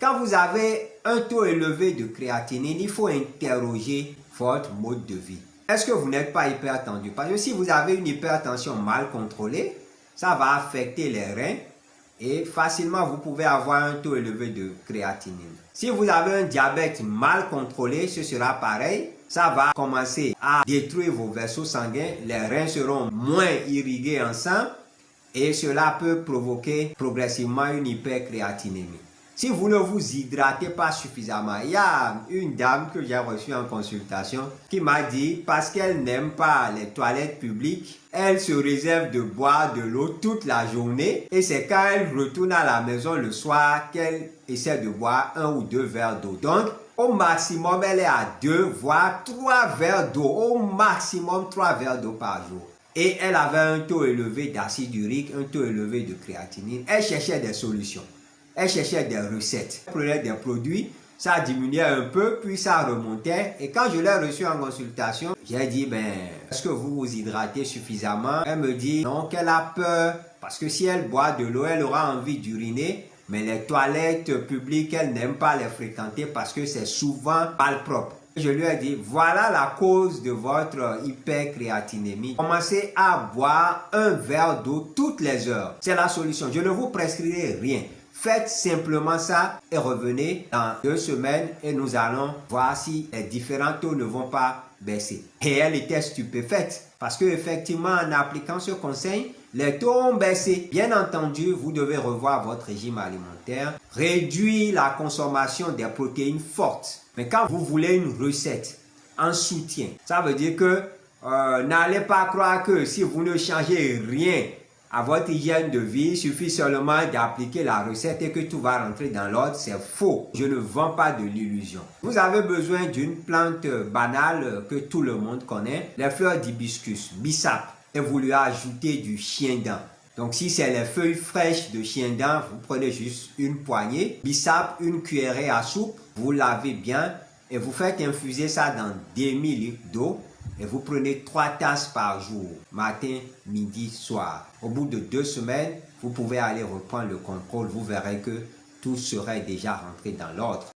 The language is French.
Quand vous avez un taux élevé de créatinine, il faut interroger votre mode de vie. Est-ce que vous n'êtes pas hypertendu? Parce que si vous avez une hypertension mal contrôlée, ça va affecter les reins et facilement vous pouvez avoir un taux élevé de créatinine. Si vous avez un diabète mal contrôlé, ce sera pareil. Ça va commencer à détruire vos vaisseaux sanguins, les reins seront moins irrigués en sang et cela peut provoquer progressivement une hypercréatinémie. Si vous ne vous hydratez pas suffisamment, il y a une dame que j'ai reçue en consultation qui m'a dit parce qu'elle n'aime pas les toilettes publiques, elle se réserve de boire de l'eau toute la journée et c'est quand elle retourne à la maison le soir qu'elle essaie de boire 1 ou 2 verres d'eau. Donc, au maximum, elle est à 2 voire 3 verres d'eau, au maximum 3 verres d'eau par jour. Et elle avait un taux élevé d'acide urique, un taux élevé de créatinine. Elle cherchait des solutions. Elle cherchait des recettes. Elle prenait des produits, ça diminuait un peu, puis ça remontait. Et quand je l'ai reçue en consultation, j'ai dit, est-ce que vous vous hydratez suffisamment? Elle me dit, non, qu'elle a peur, parce que si elle boit de l'eau, elle aura envie d'uriner. Mais les toilettes publiques, elle n'aime pas les fréquenter parce que c'est souvent malpropre. Je lui ai dit, voilà la cause de votre hypercréatinémie. Commencez à boire 1 verre d'eau toutes les heures. C'est la solution. Je ne vous prescrirai rien. Faites simplement ça et revenez dans 2 semaines et nous allons voir si les différents taux ne vont pas baisser. Et elle était stupéfaite parce que effectivement en appliquant ce conseil, les taux ont baissé. Bien entendu, vous devez revoir votre régime alimentaire, réduire la consommation des protéines fortes. Mais quand vous voulez une recette en soutien, ça veut dire que n'allez pas croire que si vous ne changez rien à votre hygiène de vie, il suffit seulement d'appliquer la recette et que tout va rentrer dans l'ordre. C'est faux. Je ne vends pas de l'illusion. Vous avez besoin d'une plante banale que tout le monde connaît, les fleurs d'hibiscus, bissap, et vous lui ajoutez du chien-dent. Donc si c'est les feuilles fraîches de chien-dent, vous prenez juste une poignée, bissap, une cuillerée à soupe, vous lavez bien et vous faites infuser ça dans 1000 litres d'eau. Et vous prenez 3 tasses par jour, matin, midi, soir. Au bout de 2 semaines, vous pouvez aller reprendre le contrôle. Vous verrez que tout serait déjà rentré dans l'ordre.